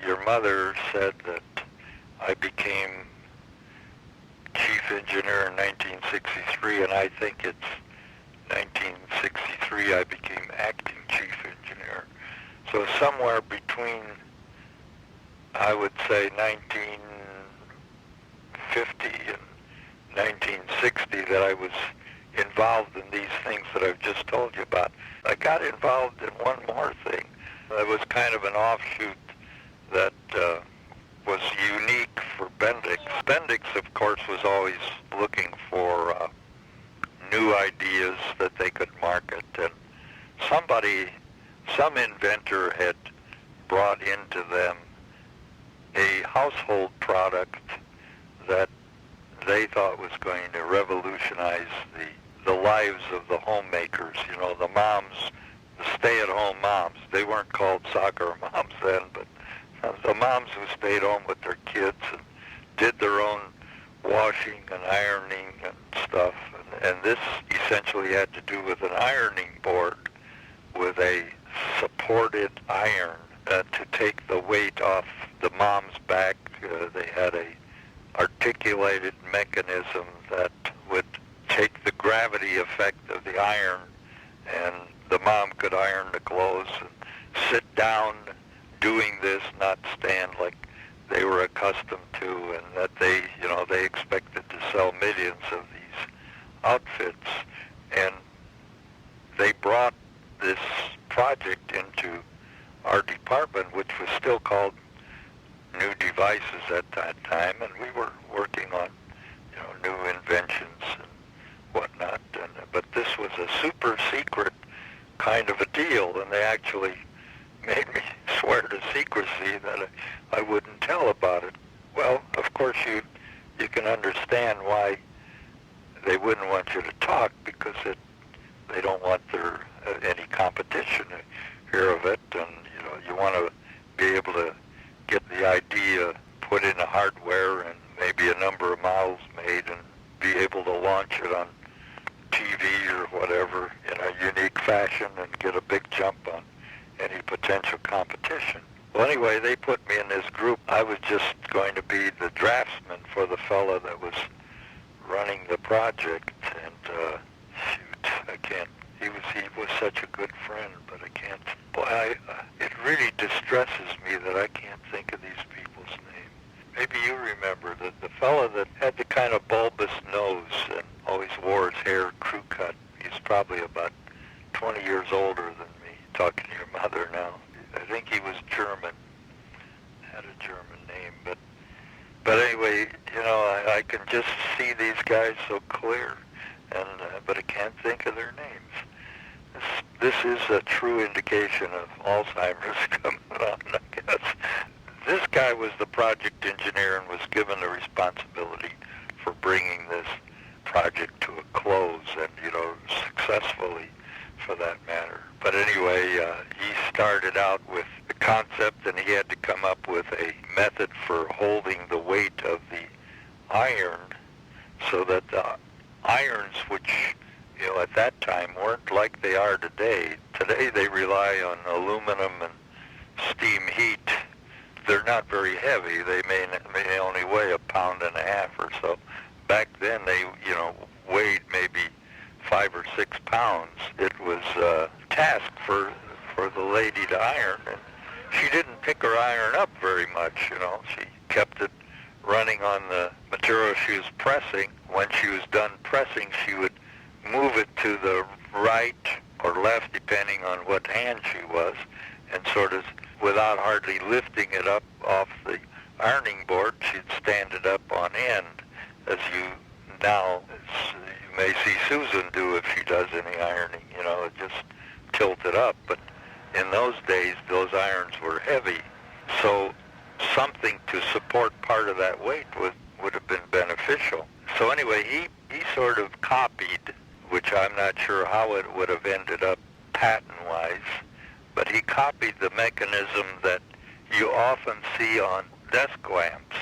Your mother said that I became chief engineer in 1963, and I think it's 1963 I became acting chief engineer. So somewhere between, I would say, 1950 and 1960 that I was involved in these things that I've just told you about. I got involved in one more thing. It was kind of an offshoot that was unique for Bendix. Bendix, of course, was always looking for new ideas that they could market, and some inventor had brought into them a household product that they thought was going to revolutionize the lives of the homemakers. You know, the moms, the stay-at-home moms. They weren't called soccer moms then, but the moms who stayed home with their kids and did their own washing and ironing and stuff. And this essentially had to do with an ironing board with a supported iron to take the weight off the mom's back. They had a articulated mechanism that would take the gravity effect of the iron, and the mom could iron the clothes and sit down doing this, not stand like they were accustomed to, and that they expected to sell millions of these outfits. And they brought this project into our department, which was still called New Devices at that time, and we were working on, new inventions and whatnot. But this was a super secret kind of a deal, and they actually made me swear to secrecy that I wouldn't tell about it. Well, of course, you can understand why they wouldn't want you to talk, because they don't want any competition to hear of it, and you want to be able to get the idea put in the hardware and maybe a number of models made and be able to launch it on TV or whatever in a unique fashion and get a big jump on any potential competition. Well, anyway, they put me in this group. I was just going to be the draftsman for the fella that was running the project, and he was such a good friend, but I can't. Boy, it really distresses me that I can't think of these people's names. Maybe you remember the fella that had the kind of bulbous nose and always wore his hair crew cut. He's probably about 20 years older than me, talking to your mother now. I think he was German, had a German name, but anyway, I can just see these guys so clear, and but I can't think of their names. This is a true indication of Alzheimer's coming on, I guess. This guy was the project engineer and was given the responsibility for bringing this project to a close, and successfully, for that matter. But anyway, he started out with the concept, and he had to come up with a method for holding the weight of the iron so that the irons, which at that time weren't like they are today. Today they rely on aluminum and steam heat. They're not very heavy. They may only weigh 1.5 pounds or so. Back then they weighed maybe 5 or 6 pounds. It was a task for the lady to iron, and she didn't pick her iron up very much. She kept it running on the material she was pressing. When she was done pressing, she would move it to the right or left, depending on what hand she was, and sort of, without hardly lifting it up off the ironing board, she'd stand it up on end, as you may see Susan do if she does any ironing, just tilt it up. But in those days, those irons were heavy, so something to support part of that weight would have been beneficial. So anyway, he sort of copied, which I'm not sure how it would have ended up patent-wise, but he copied the mechanism that you often see on desk lamps.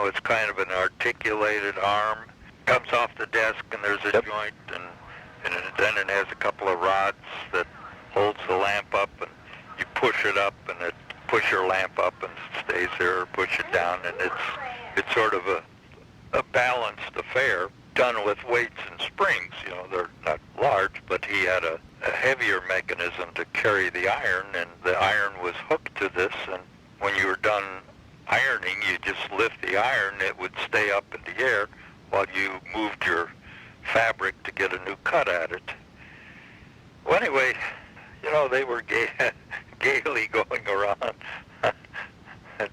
It's kind of an articulated arm, comes off the desk, and there's a joint, and then it has a couple of rods that holds the lamp up, and you push it up, and it push your lamp up and it stays there, or push it down, and it's sort of a balanced affair done with weights and springs. You know, they're not large, but he had a heavier mechanism to carry the iron, and the iron was hooked to this, and when you were done ironing, you just lift the iron, it would stay up in the air while you moved your fabric to get a new cut at it. Well, anyway, you know, they were gaily going around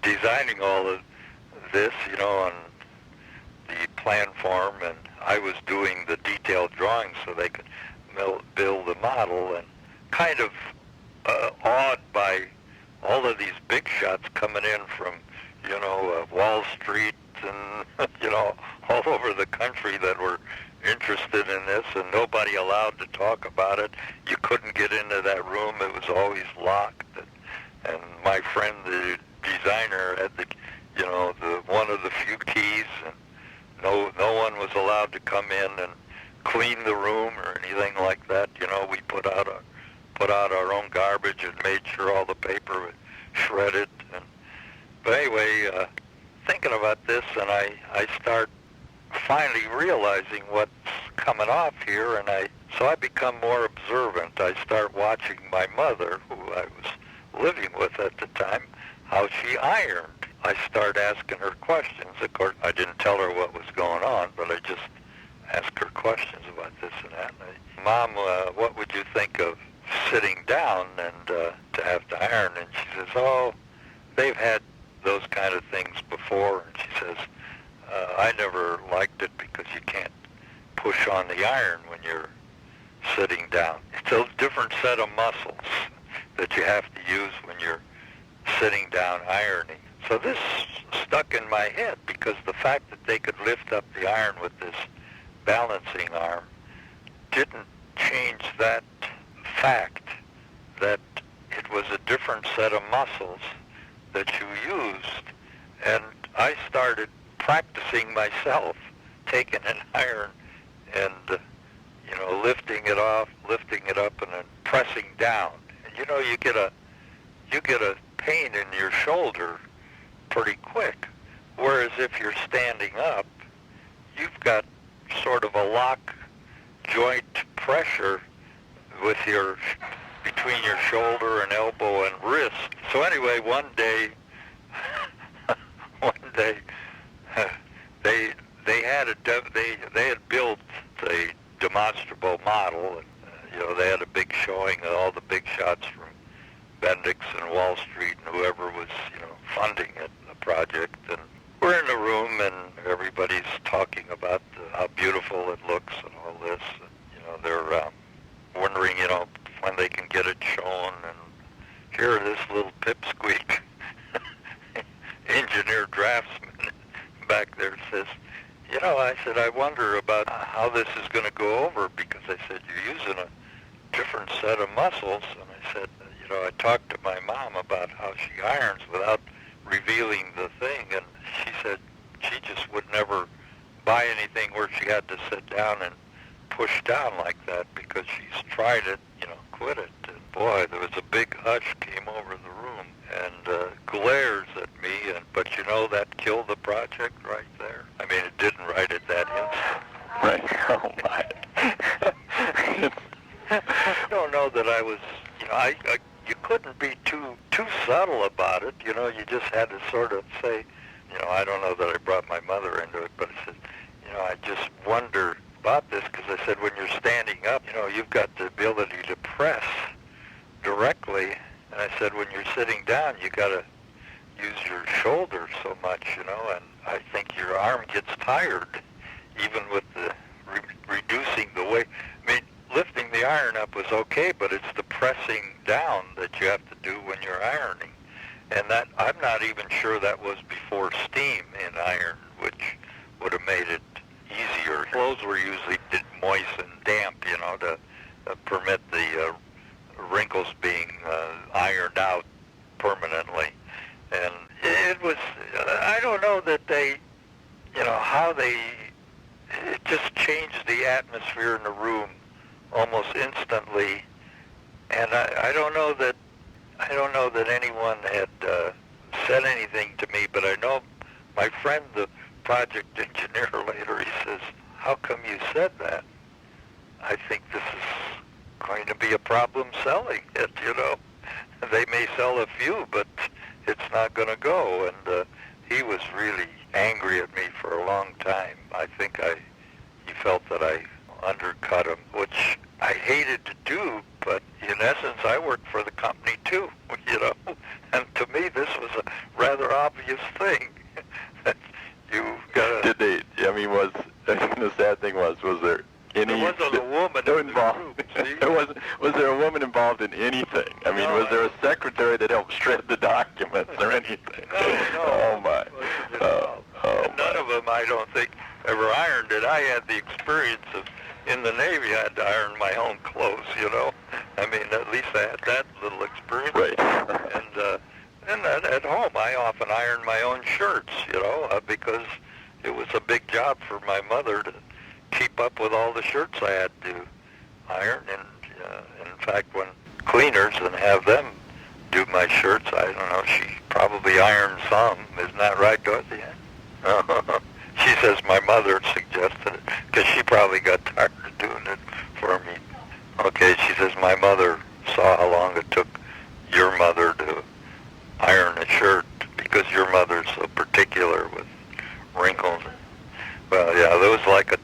designing all of this, you know, on the plan form, and I was doing the detailed drawings so they could build the model, and kind of awed by all of these big shots coming in from, you know, Wall Street and, you know, all over the country that were interested in this, and nobody allowed to talk about it. You couldn't get into that room. It was always locked. And my friend, the designer, had the, you know, one of the few keys, and no one was allowed to come in and clean the room or anything like that. You know, we put out our own garbage and made sure all the paper was shredded. But anyway, thinking about this, and I start finally realizing what's coming off here, and so I become more observant. I start watching my mother, who I was living with at the time, how she ironed. I start asking her questions. Of course, I didn't tell her what was going on, but I just asked her questions about this and that. And Mom, what would you think of sitting down and to have to iron? And she says, oh, they've had those kind of things before. And she says, I never liked it because you can't push on the iron when you're sitting down. It's a different set of muscles that you have to use when you're sitting down ironing. So this stuck in my head, because the fact that they could lift up the iron with this balancing arm didn't change that fact that it was a different set of muscles that you used. And I started practicing myself, taking an iron and, you know, lifting it off, lifting it up, and then pressing down. And, you know, you get a pain in your shoulder pretty quick. Whereas if you're standing up, you've got sort of a lock joint pressure with between your shoulder and elbow and wrist. So anyway, one day they had built a demonstrable model, and you know, they had a big showing of all the big shots from Bendix and Wall Street and whoever was, you know, funding it, the project. And we're in the room, and everybody's talking about how beautiful it looks and all this. And, you know, they're wondering, you know, when they can get it shown. And here, this little pipsqueak engineer draftsman back there says, you know, I said, I wonder about how this is going to go over, because I said, you're using a different set of muscles. And I said, you know, I talked to my mom about how she irons without revealing the thing, and she said she just would never buy anything where she had to sit down and push down like that, because she's tried it, you know, quit it. And boy, there was a big hush came over the room, and glares at me, but you know, that killed the project right there. I mean, it didn't right at that instant. Right. Oh my. I don't know that I was, you know, you couldn't be too subtle about it. You know, you just had to sort of say, you know, I don't know that I brought my mother into it, but I said, you know, I just wonder about this, because I said, when you're standing up, you know, you've got the ability to press directly. And I said, when you're sitting down, you got to use your shoulder so much, you know, and I think your arm gets tired, even with the reducing the weight. I mean, lifting the iron up was okay, but it's the pressing down that you have to do when you're ironing. And that, I'm not even sure that was before steam in iron, which would have made it easier. Clothes were usually moist and damp, you know, to permit the wrinkles being ironed out permanently. And it was, I don't know that they, you know, how they, it just changed the atmosphere in the room almost instantly. And I don't know that anyone had friend, the project engineer, later, he says, "How come you said that? I think this is going to be a problem selling it, you know. They may sell a few, but it's not going to go." And he was really angry at me for a long time. I think he felt that I undercut him, which I hated to do, but in essence, I worked for the company too, you know. And to me, this was a rather obvious thing. You got Did they? I mean, the sad thing was there any? There wasn't a woman involved. Was there a woman involved in anything? I mean, was there a secretary that helped shred the documents or anything? No. Oh my. And none of them, I don't think, ever ironed it. I had the experience of, in the Navy, I had to iron my own clothes, you know. I mean, at least I had that little experience. Right. And at home, I often ironed my own shirts, you know, because it was a big job for my mother to keep up with all the shirts I had to iron. And in fact, when cleaners and have them do my shirts, I don't know, she probably ironed some. Isn't that right, Dorothy? She says my mother suggested it because she probably got tired of doing it for me. Okay, she says my mother saw how long it took your mother to iron a shirt because your mother's so particular with wrinkles. Well, yeah, there was like a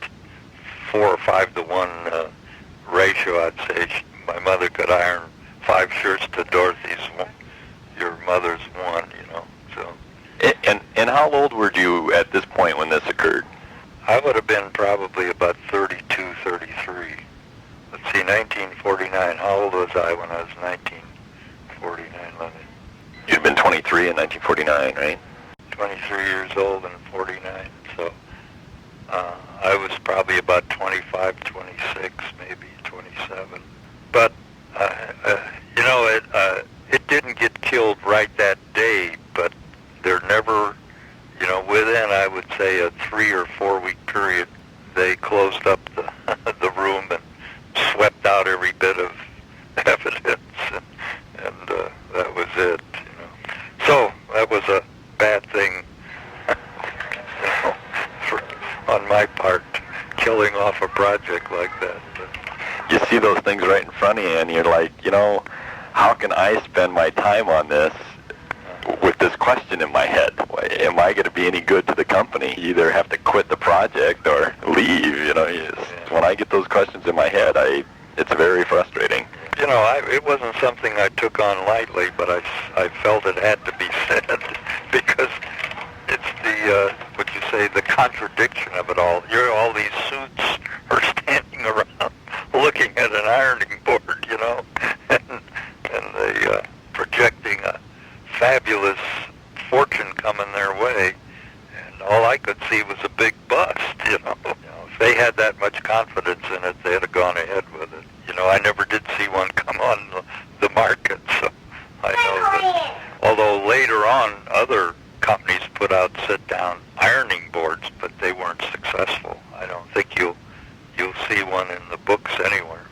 4 or 5 to 1 ratio, I'd say. My mother could iron 5 shirts to Dorothy's, your mother's 1, you know. So. And how old were you at this point when this occurred? I would have been probably about 32, 33. Let's see, 1949. How old was I when I was 1949? You'd have been 23 in 1949, right? 23 years old in 49. So I was probably about 25, 26, maybe 27. But, you know, it didn't get killed right that day, but there never, you know, within, I would say, a 3 or 4 week period, they closed up the room and swept out every bit of evidence, and that was it, you know. So that was a bad thing, you know, on my part, killing off a project like that. But you see those things right in front of you, and you're like, you know, how can I spend my time on this with this question in my head? Am I going to be any good to the company? You either have to quit the project or leave, you know. When I get those questions in my head, it's very frustrating. You know, it wasn't something I took on lightly, but I felt it had to be said because it's the, what you say, the contradiction of it all. All these suits are standing around looking at an ironing board, you know, and they projecting a fabulous fortune coming their way, and all I could see was a big bust, you know. If they had that much confidence in it, they'd have gone ahead with it. You know, I never did see one come on the market, so I know that. Although later on, other companies put out sit-down ironing boards, but they weren't successful. I don't think you'll see one in the books anywhere.